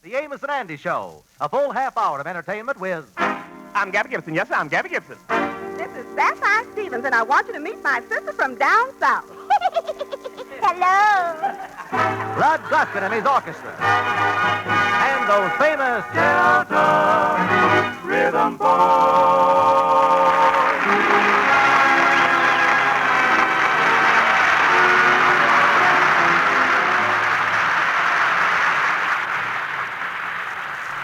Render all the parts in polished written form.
The Amos and Andy Show. A full half hour of entertainment with... I'm Gabby Gibson. Yes, sir, I'm Gabby Gibson. This is Sapphire Stevens, and I want you to meet my sister from down south. Hello. Rod Gluskin and his orchestra. And those famous... Delta Rhythm Boys.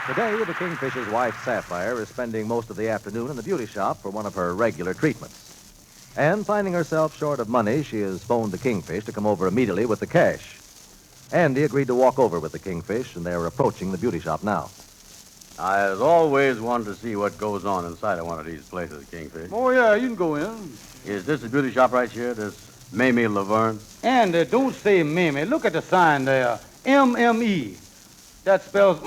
Today, the Kingfisher's wife, Sapphire, is spending most of the afternoon in the beauty shop for one of her regular treatments. And finding herself short of money, she has phoned the Kingfish to come over immediately with the cash. Andy agreed to walk over with the Kingfish, and they're approaching the beauty shop now. I has always wanted to see what goes on inside of one of these places, Kingfish. Oh, yeah, you can go in. Is this a beauty shop right here, this Mamie Laverne? And don't say Mamie. Look at the sign there. M-M-E. That spells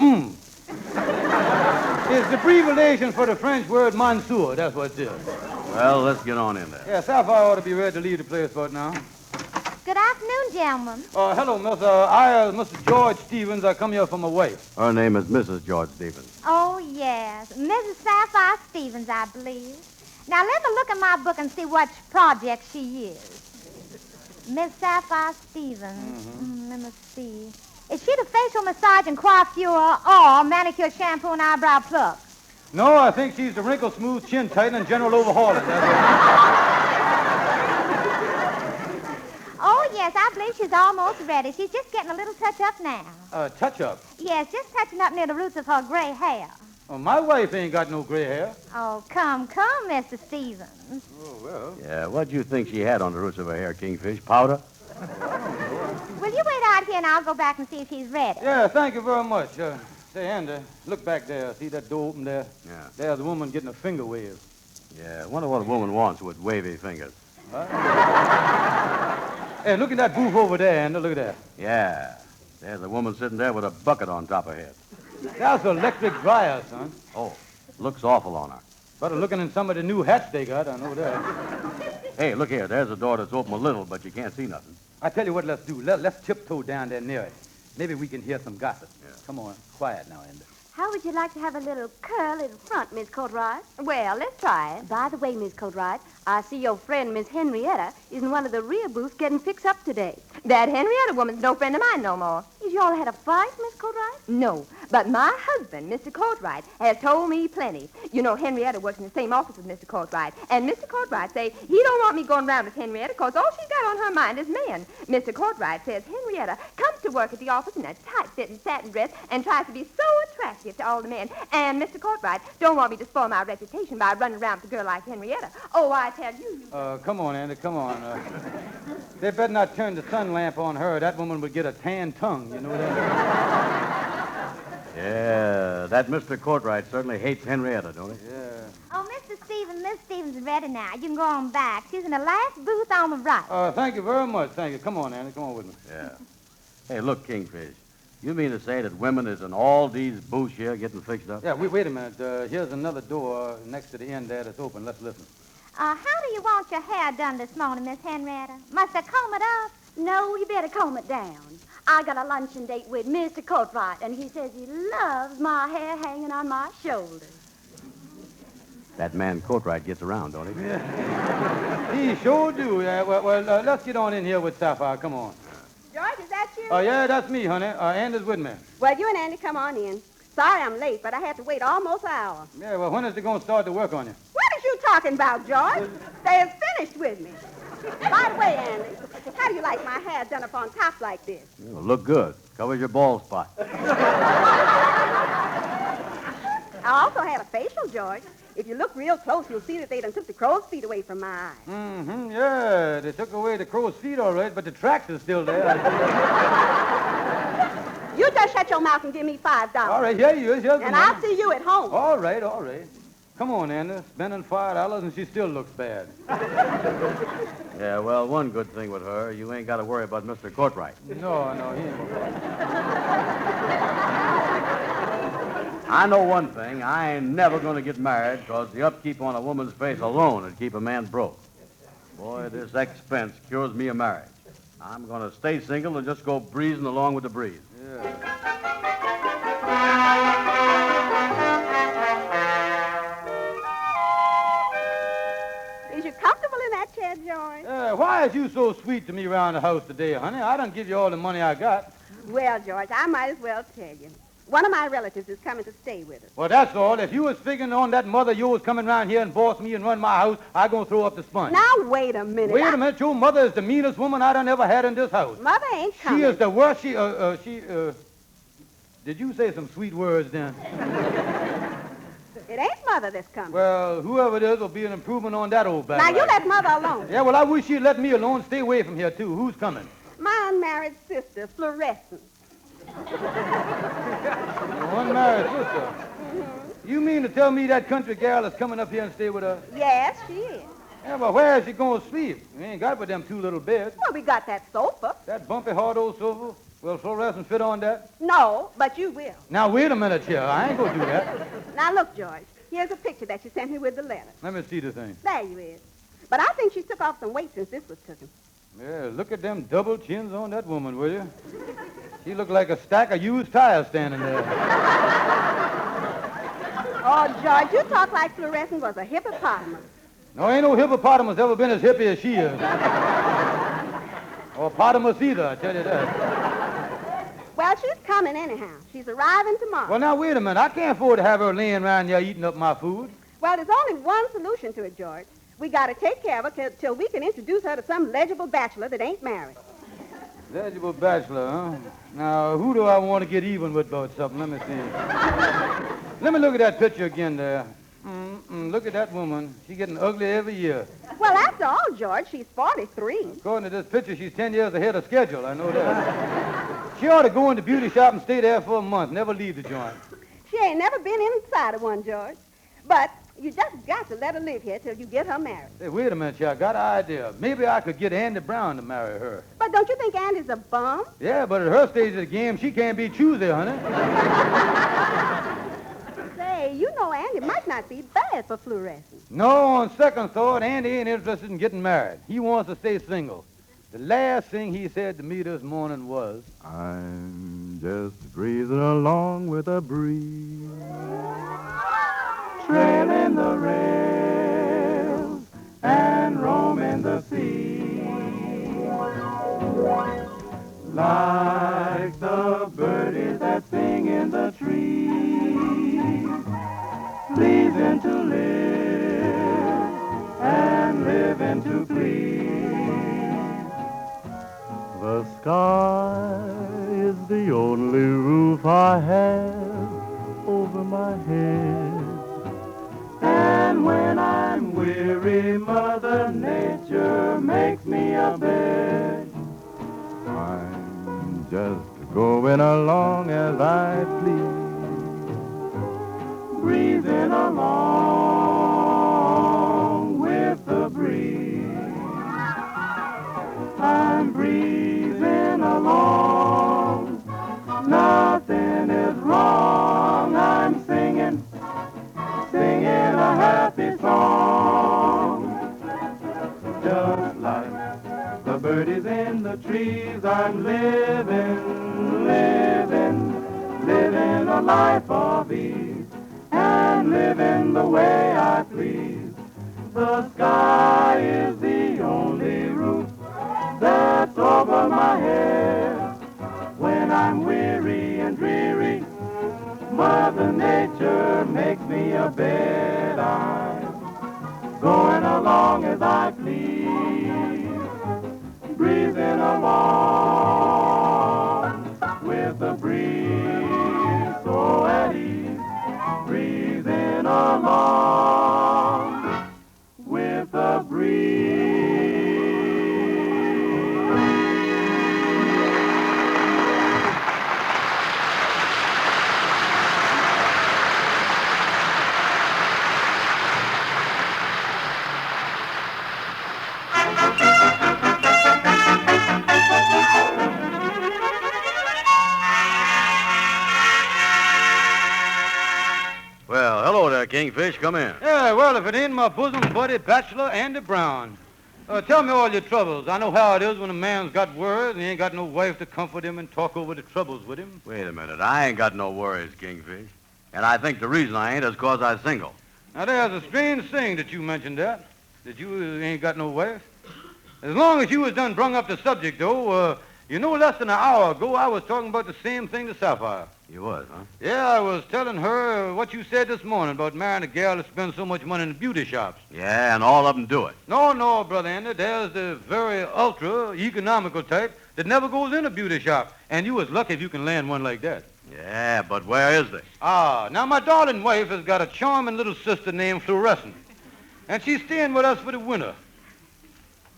It's the abbreviation for the French word Monsieur. That's what it is. Well, let's get on in there. Yeah, Sapphire ought to be ready to leave the place for now. Good afternoon, gentlemen. Hello, miss. Mr. George Stevens. I come here for my wife. Her name is Mrs. George Stevens. Oh, yes. Mrs. Sapphire Stevens, I believe. Now, let me look at my book and see what project she is. Miss Sapphire Stevens. Let me see. Is she the facial massage and coiffure or manicure, shampoo, and eyebrow pluck? No, I think she's the wrinkle smooth, chin tighten, and general overhauling. Oh, yes, I believe she's almost ready. She's just getting a little touch-up now. Touch-up? Yes, just touching up near the roots of her gray hair. Oh, my wife ain't got no gray hair. Oh, come, Mr. Stevens. Oh, well. Yeah, what do you think she had on the roots of her hair, Kingfish? Powder? Will you wait out here and I'll go back and see if she's ready? Yeah, thank you very much. Say, Andy, look back there. See that door open there? Yeah. There's a woman getting a finger wave. Yeah, I wonder what a woman wants with wavy fingers. What? Hey, look at that booth over there, Andy. Look at that. Yeah, there's a woman sitting there with a bucket on top of her head. That's an electric dryer, son. Oh, looks awful on her. Better looking in some of the new hats they got, I know that. Hey, look here. There's a door that's open a little, but you can't see nothing. I tell you what let's do. Let's tiptoe down there near it. Maybe we can hear some gossip. Yeah. Come on. Quiet now, Andy. How would you like to have a little curl in front, Miss Cartwright? Well, let's try it. By the way, Miss Cartwright, I see your friend, Miss Henrietta, is in one of the rear booths getting fixed up today. That Henrietta woman's no friend of mine no more. Is you all had a fight, Miss Cartwright? No, but my husband, Mr. Cartwright, has told me plenty. You know, Henrietta works in the same office with Mr. Cartwright, and Mr. Cartwright say he don't want me going around with Henrietta because all she's got on her mind is men. Mr. Cartwright says Henrietta comes to work at the office in a tight-fitting satin dress and tries to be so attractive to all the men. And Mr. Cartwright don't want me to spoil my reputation by running around with a girl like Henrietta. Oh, I tell you. Come on, Andy, come on. They better not turn the sun lamp on her. That woman would get a tan tongue, you know that? Yeah, that Mr. Cartwright certainly hates Henrietta, don't he? Yeah. Oh, Mr. Stevens, Miss Stevens is ready now. You can go on back. She's in the last booth on the right. Thank you very much. Thank you. Come on, Andy. Come on with me. Yeah. Hey, look, Kingfish. You mean to say that women is in all these booths here getting fixed up? Yeah, wait a minute. Here's another door next to the end there that's open. Let's listen. How do you want your hair done this morning, Miss Henrietta? Must I comb it up? No, you better comb it down. I got a luncheon date with Mr. Cartwright, and he says he loves my hair hanging on my shoulders. That man Cartwright gets around, don't he? Yeah. He sure do. Yeah, well, let's get on in here with Sapphire. Come on. George, is that you? Oh, yeah, that's me, honey. Andy's with me. Well, you and Andy come on in. Sorry I'm late, but I had to wait almost an hour. Yeah, well, when is they going to start to work on you? What are you talking about, George? They have finished with me. By the way, Andy, how do you like my hair done up on top like this? It'll look good. Covers your bald spot. I also had a facial, George. If you look real close, you'll see that they done took the crow's feet away from my eyes. Mm-hmm, yeah. They took away the crow's feet, all right, but the tracks are still there. You just shut your mouth and give me $5. All right, here you is. Here's the and money. I'll see you at home. All right. Come on, Andy. Spending $5 and she still looks bad. Yeah, well, one good thing with her, you ain't got to worry about Mr. Cartwright. No, he ain't. I know one thing. I ain't never going to get married because the upkeep on a woman's face alone would keep a man broke. Boy, this expense cures me of marriage. I'm going to stay single and just go breezing along with the breeze. Yeah. why is you so sweet to me around the house today, honey? I done give you all the money I got. Well, George, I might as well tell you. One of my relatives is coming to stay with us. Well, that's all. If you was figuring on that mother of yours coming around here and boss me and run my house, I gonna throw up the sponge. Now, wait a minute. Wait a minute. Your mother is the meanest woman I done ever had in this house. Mother ain't coming. She is the worst. Did you say some sweet words then? It ain't Mother that's coming. Well, whoever it is will be an improvement on that old Now, battle. you let Mother alone. Yeah, well, I wish you'd let me alone. Stay away from here, too. Who's coming? My unmarried sister, Fluorescent. Your unmarried sister. You mean to tell me that country gal is coming up here and stay with us? Yes, she is. Yeah, but where is she going to sleep? We ain't got but them two little beds. Well, we got that sofa. That bumpy, hard old sofa. Will fluorescent fit on that? No, but you will. Now, wait a minute here. I ain't going to do that. Now, look, George. Here's a picture that you sent me with the letter. Let me see the thing. There you is. But I think she's took off some weight since this was taken. Yeah, look at them double chins on that woman, will you? She looked like a stack of used tires standing there. Oh, George, you talk like Fluorescent was a hippopotamus. No, ain't no hippopotamus ever been as hippie as she is. Or potamus either, I tell you that. Well, she's coming anyhow. She's arriving tomorrow. Well, now, wait a minute. I can't afford to have her laying around here eating up my food. Well, there's only one solution to it, George. We got to take care of her till we can introduce her to some legible bachelor that ain't married. Legible bachelor, huh? Now, who do I want to get even with about something? Let me see. Let me look at that picture again there. Look at that woman. She's getting ugly every year. Well, after all, George, she's 43. According to this picture, she's 10 years ahead of schedule. I know that. She ought to go in the beauty shop and stay there for a month, never leave the joint. She ain't never been inside of one, George. But you just got to let her live here till you get her married. Hey, wait a minute, I got an idea. Maybe I could get Andy Brown to marry her. But don't you think Andy's a bum? Yeah, but at her stage of the game, she can't be choosy, honey. Say, you know Andy might not be bad for Fluorescent. No, on second thought, Andy ain't interested in getting married. He wants to stay single. The last thing he said to me this morning was, I'm just breezing along with a breeze, trailing the rails and roaming the sea, like the birdies that sing in the trees, pleasing to live and living to please. The sky is the only roof I have over my head. And when I'm weary, Mother Nature makes me a bed. I'm just going along as I please, breezing along with the breeze. I'm breezing along, nothing is wrong. I'm singing a happy song. Just like the birdies in the trees, I'm living a life of ease, and living the way I please. The sky is the only roof that's over my head. When I'm weary and dreary, Mother Nature makes me a bed. I'm going along as I please, breezing along with the breeze, so at ease, breezing along with the breeze. Well, hello there, Kingfish. Come in. Yeah, well, if it ain't my bosom buddy, Bachelor Andy Brown. Tell me all your troubles. I know how it is when a man's got worries and he ain't got no wife to comfort him and talk over the troubles with him. Wait a minute. I ain't got no worries, Kingfish. And I think the reason I ain't is because I'm single. Now, there's a strange thing that you mentioned that you ain't got no wife. As long as you was done brung up the subject, though, less than an hour ago, I was talking about the same thing to Sapphire. You was, huh? Yeah, I was telling her what you said this morning about marrying a gal that spends so much money in the beauty shops. Yeah, and all of them do it. No, Brother Andy. There's the very ultra-economical type that never goes in a beauty shop. And you was lucky if you can land one like that. Yeah, but where is they? Now my darling wife has got a charming little sister named Fluorescent. And she's staying with us for the winter.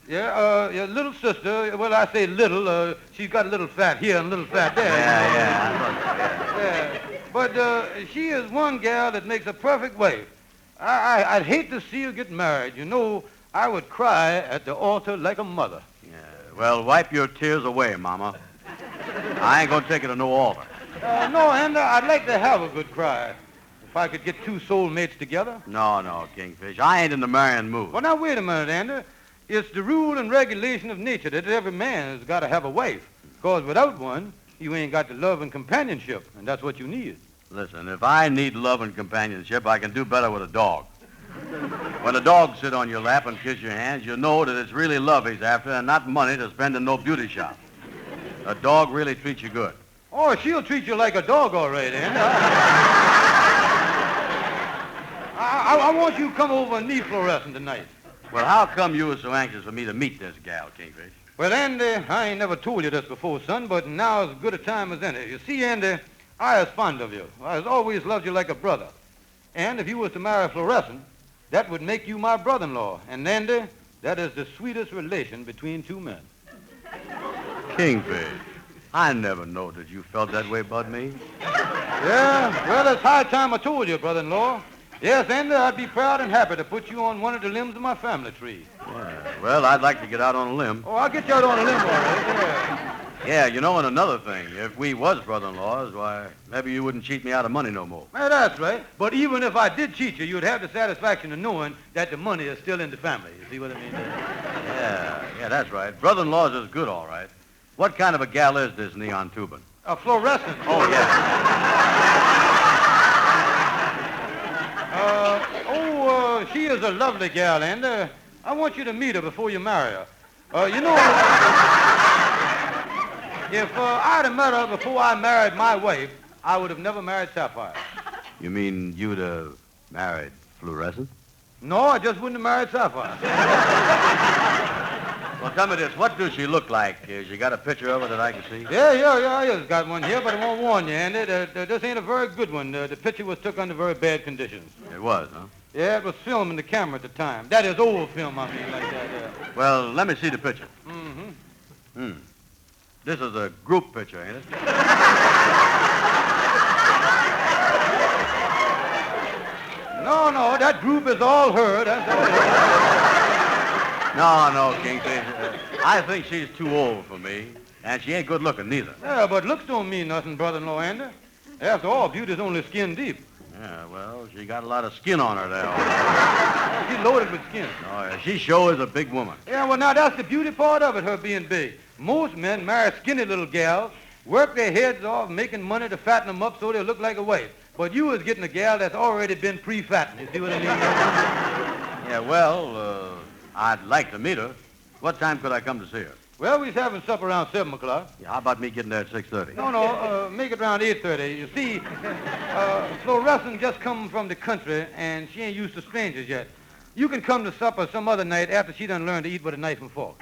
Yeah, your little sister, well, I say little, she's got a little fat here and a little fat there. Yeah. But she is one gal that makes a perfect wife. I'd hate to see her get married. I would cry at the altar like a mother. Yeah, well, wipe your tears away, Mama. I ain't gonna take it to no altar. No, and I'd like to have a good cry. If I could get two soulmates together. No, Kingfish. I ain't in the marrying mood. Well, now, wait a minute, Andy. It's the rule and regulation of nature that every man has got to have a wife. Because without one, you ain't got the love and companionship, and that's what you need. Listen, if I need love and companionship, I can do better with a dog. When a dog sit on your lap and kiss your hands, you know that it's really love he's after and not money to spend in no beauty shop. A dog really treats you good. Oh, she'll treat you like a dog, all right, Andy. I want you to come over and meet Fluorescent tonight. Well, how come you were so anxious for me to meet this gal, Kingfish? Well, Andy, I ain't never told you this before, son, but now is as good a time as any. You see, Andy, I was fond of you. I has always loved you like a brother. And if you was to marry Fluorescent, that would make you my brother-in-law. And, Andy, that is the sweetest relation between two men. Kingfish, I never know that you felt that way about me. Yeah, well, it's high time I told you, brother-in-law. Yes, Andy, I'd be proud and happy to put you on one of the limbs of my family tree. Yeah, well, I'd like to get out on a limb. Oh, I'll get you out on a limb, all right, Yeah, and another thing, if we was brother-in-laws, why, maybe you wouldn't cheat me out of money no more. Yeah, that's right. But even if I did cheat you, you'd have the satisfaction of knowing that the money is still in the family. You see what I mean? Yeah, that's right. Brother-in-laws is good, all right. What kind of a gal is this neon tubing? A Fluorescent. Oh, yeah. She is a lovely gal, and I want you to meet her before you marry her. If I'd have met her before I married my wife, I would have never married Sapphire. You mean you'd have married Fluorescent? No, I just wouldn't have married Sapphire. Well, tell me this. What does she look like? You got a picture of her that I can see? Yeah, I just got one here, but I won't warn you, Andy. This ain't a very good one. The picture was took under very bad conditions. It was, huh? Yeah, it was film in the camera at the time. That is old film, I mean, like that. Well, let me see the picture. Mm-hmm. This is a group picture, ain't it? No, that group is all her. That's all her. No, Kingfish. I think she's too old for me, and she ain't good looking neither. Yeah, but looks don't mean nothing, brother-in-law, Andy. After all, beauty's only skin deep. Yeah, well, she got a lot of skin on her there. She's loaded with skin. Oh, yeah, she sure is a big woman. Yeah, well, now that's the beauty part of it, her being big. Most men marry skinny little gals, work their heads off making money to fatten them up so they'll look like a wife. But you is getting a gal that's already been pre-fattened. You see what I mean? Yeah, well, I'd like to meet her. What time could I come to see her? Well, we's having supper around 7 o'clock. Yeah, how about me getting there at 6:30? No, make it around 8:30. You see, Fluorescent just come from the country, and she ain't used to strangers yet. You can come to supper some other night after she done learned to eat with a knife and fork.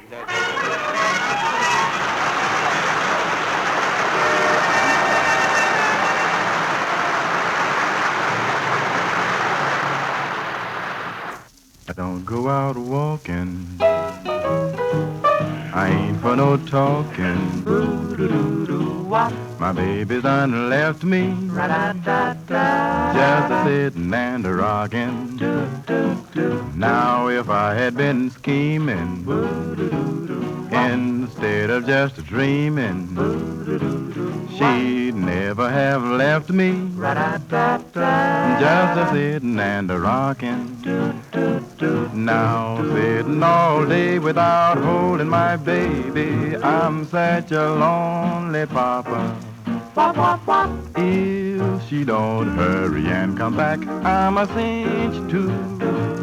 I don't go out walking. I ain't for no talking. My baby's done left me. Just a sitting and a rocking. Now if I had been scheming instead of just dreaming, she'd never have left me. Just a sitting and a rocking. Now sitting all day without holding my baby, I'm such a lonely papa. If she don't hurry and come back, I'm a cinch to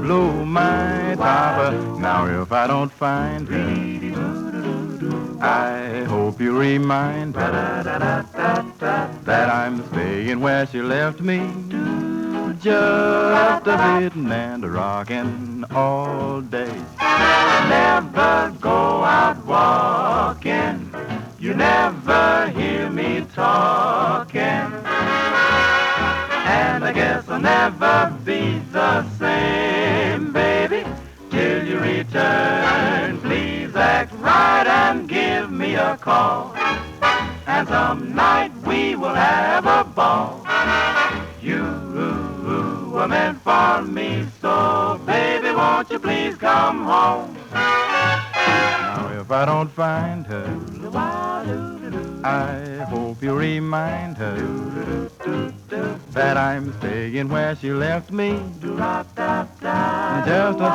blow my topper. Now if I don't find her I hope you remind her that I'm staying where she left me. Just a sitting and a rocking all day. Never go out walking. You never hear me talking. And I guess I'll never be the same, baby, till you return. Please act right and give me a call. And some night we will have a ball. You were meant for me, so baby, won't you please come home? Now if I don't find her, I hope you remind her that I'm staying where she left me. Just a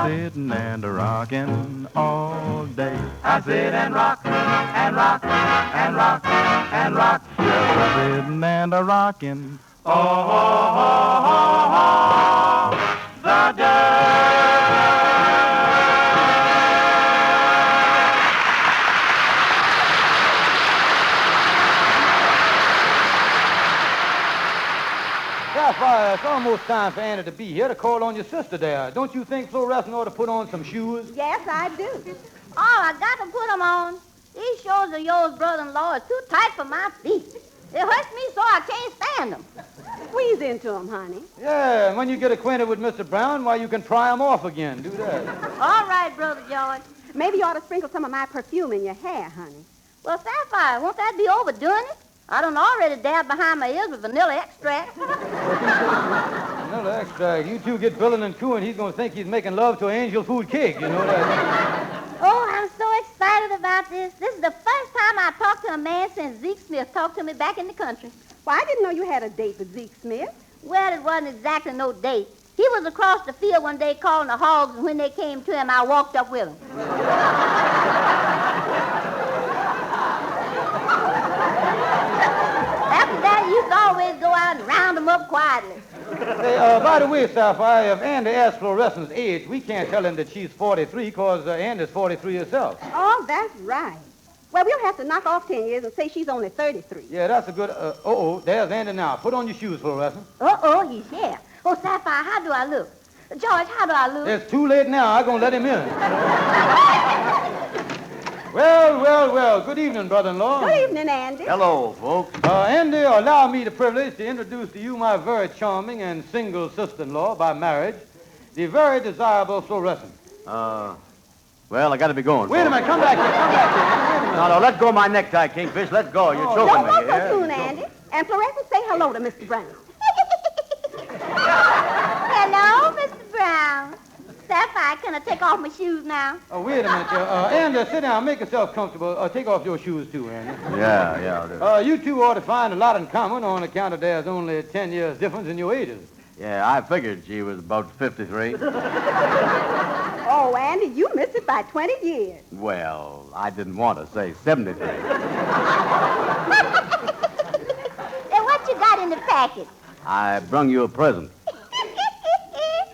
sitting and a rocking all day. I sit and rock and rock and rock and rock. Just a sitting and a rocking all the day. Sapphire, it's almost time for Andy to be here to call on your sister there. Don't you think Fluorescent ought to put on some shoes? Yes, I do. Oh, I got to put them on. These shoes of yours, brother-in-law, are too tight for my feet. It hurts me so I can't stand them. Squeeze into them, honey. Yeah, and when you get acquainted with Mr. Brown, why, you can try them off again. Do that. All right, Brother George. Maybe you ought to sprinkle some of my perfume in your hair, honey. Well, Sapphire, won't that be overdoing it? I done already dabbed behind my ears with vanilla extract. Vanilla extract. You two get billing and cooing, he's going to think he's making love to an angel food cake. You know that? Oh, I'm so excited about this. This is the first time I talked to a man since Zeke Smith talked to me back in the country. Well, I didn't know you had a date with Zeke Smith. Well, it wasn't exactly no date. He was across the field one day calling the hogs, and when they came to him, I walked up with him. After that, he used to always go out and round them up quietly. Hey, by the way, Sapphire, if Andy asks Fluorescent's age, we can't tell him that she's 43 because Andy's 43 herself. Oh, that's right. Well, we'll have to knock off 10 years and say she's only 33. Yeah, that's a good... there's Andy now. Put on your shoes, Fluorescent. He's here. Oh, Sapphire, how do I look? George, how do I look? It's too late now. I'm going to let him in. Well. Good evening, brother-in-law. Good evening, Andy. Hello, folks. Andy, allow me the privilege to introduce to you my very charming and single sister-in-law by marriage, the very desirable Fluorescent. Well, I got to be going. Wait a minute. Come back here. Wait a minute. No, let go of my necktie, Kingfish. Let go. You're choking Don't me go so here. soon, Andy. And Fluorescent, say hello to Mr. Brown. Hello, Mr. Brown. Sapphire, can I take off my shoes now? Oh, wait a minute. Andy, sit down. Make yourself comfortable. Take off your shoes, too, Andy. Yeah, I'll do. You two ought to find a lot in common on account of there's only 10 years difference in your ages. Yeah, I figured she was about 53. Oh, Andy, you missed it by 20 years. Well, I didn't want to say 73. Then what you got in the packet? I brung you a present.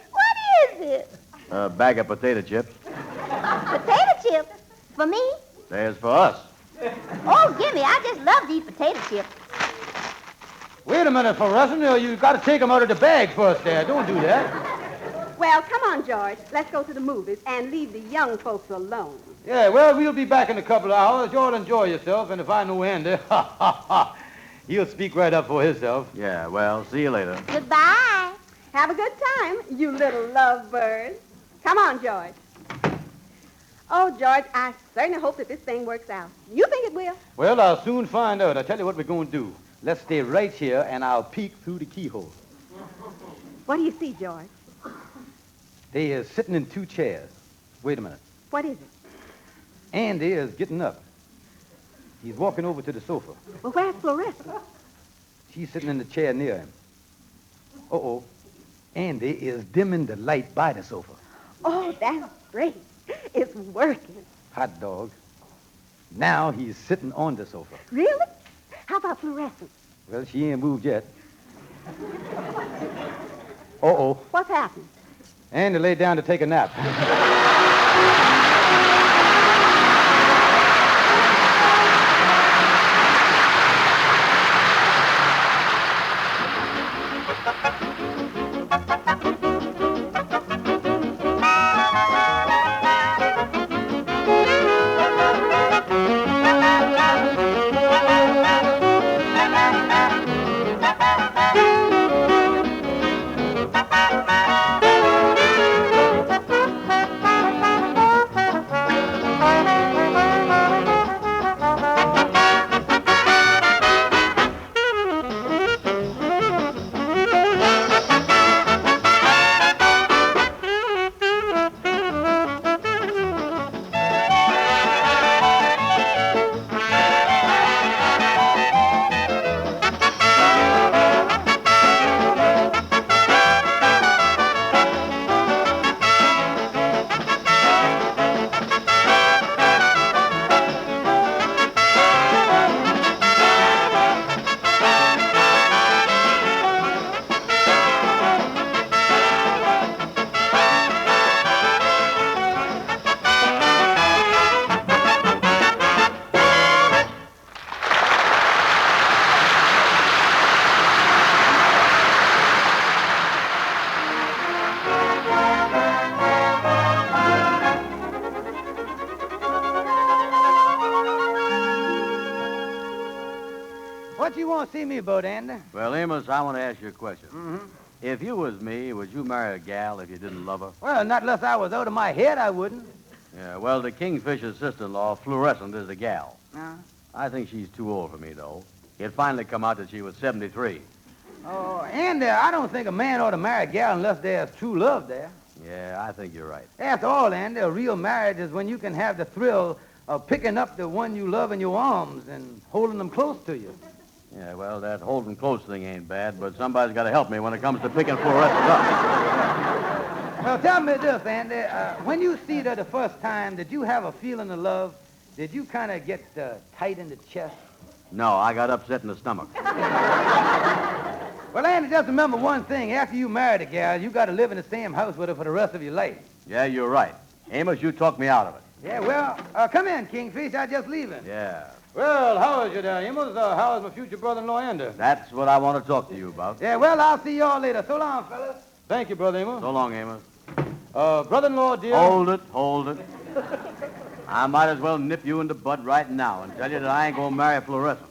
What is it? A bag of potato chips. Potato chips? For me? There's for us. Oh, gimme. I just love these potato chips. Wait a minute, Fluorescent. You've got to take them out of the bag first there. Don't do that. Well, come on, George. Let's go to the movies and leave the young folks alone. Yeah, well, we'll be back in a couple of hours. You ought to enjoy yourself, and if I know Andy, he'll speak right up for himself. Yeah, well, see you later. Goodbye. Have a good time, you little lovebird. Come on, George. Oh, George, I certainly hope that this thing works out. You think it will? Well, I'll soon find out. I'll tell you what we're going to do. Let's stay right here, and I'll peek through the keyhole. What do you see, George? They is sitting in two chairs. Wait a minute. What is it? Andy is getting up. He's walking over to the sofa. Well, where's Fluorescent? She's sitting in the chair near him. Andy is dimming the light by the sofa. Oh, that's great. It's working. Hot dog. Now he's sitting on the sofa. Really? How about Fluorescent? Well, she ain't moved yet. What's happened? Andy laid down to take a nap. see me about, Andy. Well, Amos, I want to ask you a question. Mm-hmm. If you was me, would you marry a gal if you didn't love her? Well, not unless I was out of my head, I wouldn't. Yeah, well, the Kingfisher's sister-in-law, Fluorescent, is a gal. Uh, I think she's too old for me, though. It finally come out that she was 73. Oh, Andy, I don't think a man ought to marry a gal unless there's true love there. Yeah, I think you're right. After all, Andy, a real marriage is when you can have the thrill of picking up the one you love in your arms and holding them close to you. Yeah, well, that holding close thing ain't bad, but somebody's got to help me when it comes to picking Fluorescent up. Well, tell me this, Andy. When you see her the first time, did you have a feeling of love? Did you kind of get tight in the chest? No, I got upset in the stomach. Well, Andy, just remember one thing. After you marry the gal, you got to live in the same house with her for the rest of your life. Yeah, you're right. Amos, you talked me out of it. Yeah, well, come in, Kingfish. I'm just leaving. Yeah. Well, how is you there, Amos? How is my future brother-in-law, Andy? That's what I want to talk to you about. Yeah, well, I'll see y'all later. So long, fellas. Thank you, Brother Amos. So long, Amos. Brother-in-law, dear. Hold it. I might as well nip you in the bud right now and tell you that I ain't going to marry Fluorescent.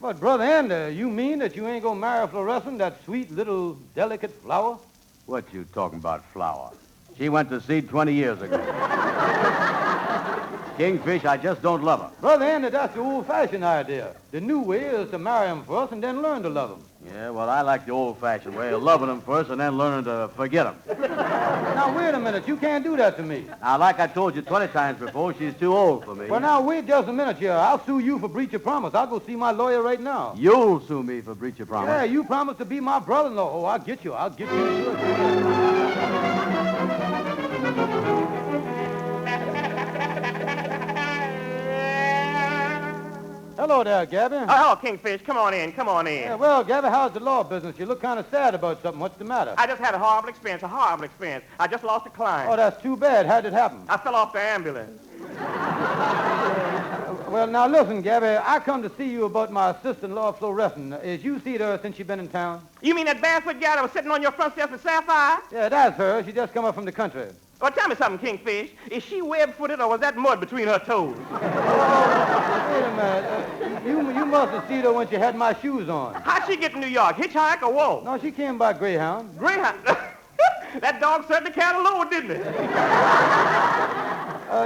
But, Brother Andy, you mean that you ain't going to marry Fluorescent, that sweet little delicate flower? What you talking about, flower? She went to seed 20 years ago. Kingfish, I just don't love her. Brother Andy, that's the old-fashioned idea. The new way is to marry him first and then learn to love him. Yeah, well, I like the old-fashioned way of loving them first and then learning to forget them. Now, wait a minute. You can't do that to me. Now, like I told you 20 times before, she's too old for me. Well, now, wait just a minute here. I'll sue you for breach of promise. I'll go see my lawyer right now. You'll sue me for breach of promise. Yeah, you promised to be my brother-in-law. Oh, I'll get you. Hello there, Gabby. Oh, hello, Kingfish. Come on in. Yeah, well, Gabby, how's the law business? You look kind of sad about something. What's the matter? I just had a horrible experience. I just lost a client. Oh, that's too bad. How'd it happen? I fell off the ambulance. Well, now, listen, Gabby, I come to see you about my sister-in-law, Fluorescent. Is you seen her since she been in town? You mean that barefoot gal that was sitting on your front steps with Sapphire? Yeah, that's her. She just come up from the country. Well, tell me something, Kingfish. Is she web-footed or was that mud between her toes? Wait a minute. You must have seen her when she had my shoes on. How'd she get to New York? Hitchhike or walk? No, she came by Greyhound. Greyhound? That dog certainly carried a load, didn't it?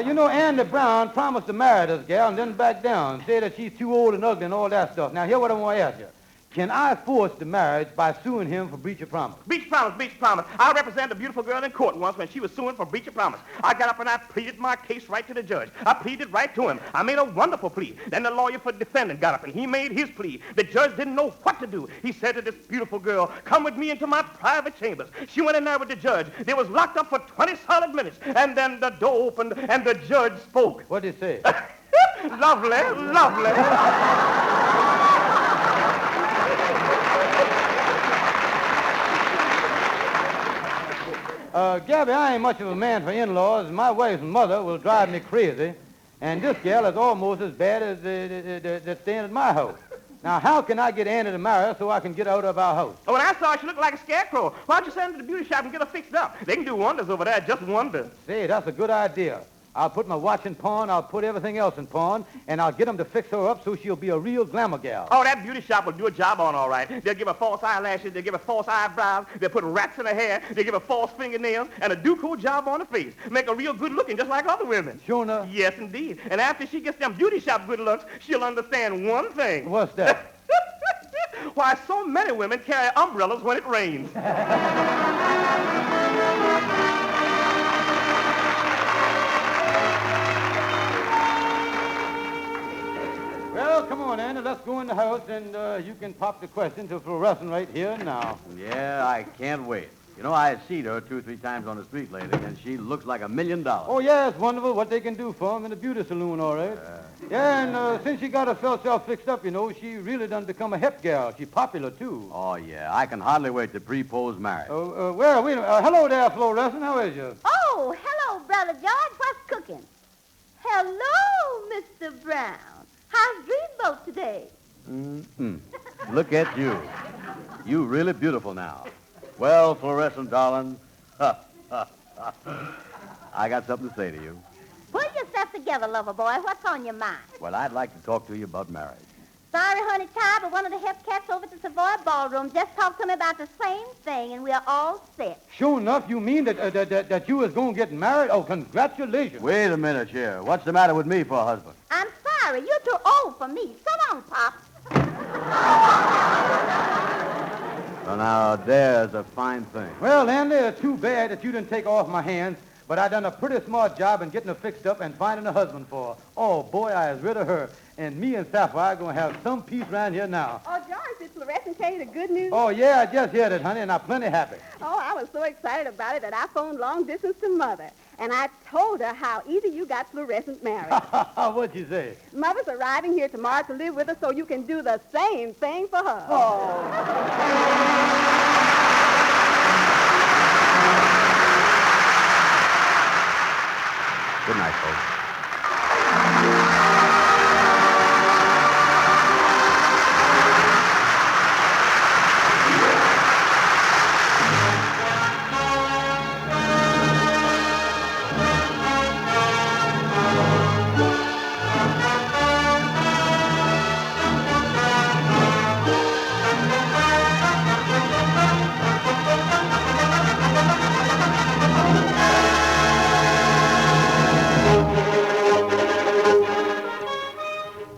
You know, Andy Brown promised to marry this gal and then back down, say that she's too old and ugly and all that stuff. Now, here's what I want to ask you. Can I force the marriage by suing him for breach of promise? Breach of promise. I represented a beautiful girl in court once when she was suing for breach of promise. I got up and I pleaded my case right to the judge. I pleaded right to him. I made a wonderful plea. Then the lawyer for the defendant got up and he made his plea. The judge didn't know what to do. He said to this beautiful girl, come with me into my private chambers. She went in there with the judge. They was locked up for 20 solid minutes. And then the door opened and the judge spoke. What did he say? Lovely. Gabby, I ain't much of a man for in-laws. My wife's mother will drive me crazy. And this gal is almost as bad as that's staying at my house. Now, how can I get Annie to marry her so I can get out of our house? Oh, when I saw her, she looked like a scarecrow. Why don't you send her to the beauty shop and get her fixed up? They can do wonders over there, just wonders. Say, that's a good idea. I'll put my watch in pawn, I'll put everything else in pawn, and I'll get them to fix her up so she'll be a real glamour gal. Oh, that beauty shop will do a job on all right. They'll give her false eyelashes, they'll give her false eyebrows, they'll put rats in her hair, they'll give her false fingernails, and a do-cool job on her face. Make her real good looking, just like other women. Sure enough? Yes, indeed. And after she gets them beauty shop good looks, she'll understand one thing. What's that? Why so many women carry umbrellas when it rains. Well, come on, Andy. Let's go in the house, and you can pop the question to Fluorescent right here and now. Yeah, I can't wait. You know, I seen her 2 or 3 times on the street lately, and she looks like $1 million. Oh, yeah, it's wonderful what they can do for them in the beauty saloon, all right. Yeah, and since she got herself fixed up, you know, she really done become a hip gal. She's popular, too. Oh, yeah. I can hardly wait to pre-pose marriage. Well, wait a minute. Hello there, Fluorescent. How is you? Oh, hello, Brother George. What's cooking? Hello, Mr. Brown. How's Dreamboat today? Look at you. You really beautiful now. Well, Fluorescent, darling, I got something to say to you. Pull yourself together, lover boy. What's on your mind? Well, I'd like to talk to you about marriage. Sorry, honey, child, but one of the hip cats over at the Savoy Ballroom just talked to me about the same thing, and we're all set. Sure enough, you mean that you was going to get married? Oh, congratulations. Wait a minute here. What's the matter with me for a husband? I'm sorry, you're too old for me. So long, Pop. So now, there's a fine thing. Well, Andy, it's too bad that you didn't take off my hands, but I done a pretty smart job in getting her fixed up and finding a husband for her. Oh, boy, I is rid of her. And me and Sapphire are going to have some peace around here now. Oh, George, did Fluorescent tell you the good news? Oh, yeah, I just heard it, honey, and I'm plenty happy. Oh, I was so excited about it that I phoned long distance to Mother. And I told her how easy you got Fluorescent married. What'd you say? Mother's arriving here tomorrow to live with us so you can do the same thing for her. Oh. Good night, folks.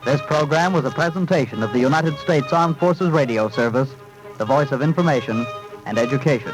This program was a presentation of the United States Armed Forces Radio Service, the voice of information and education.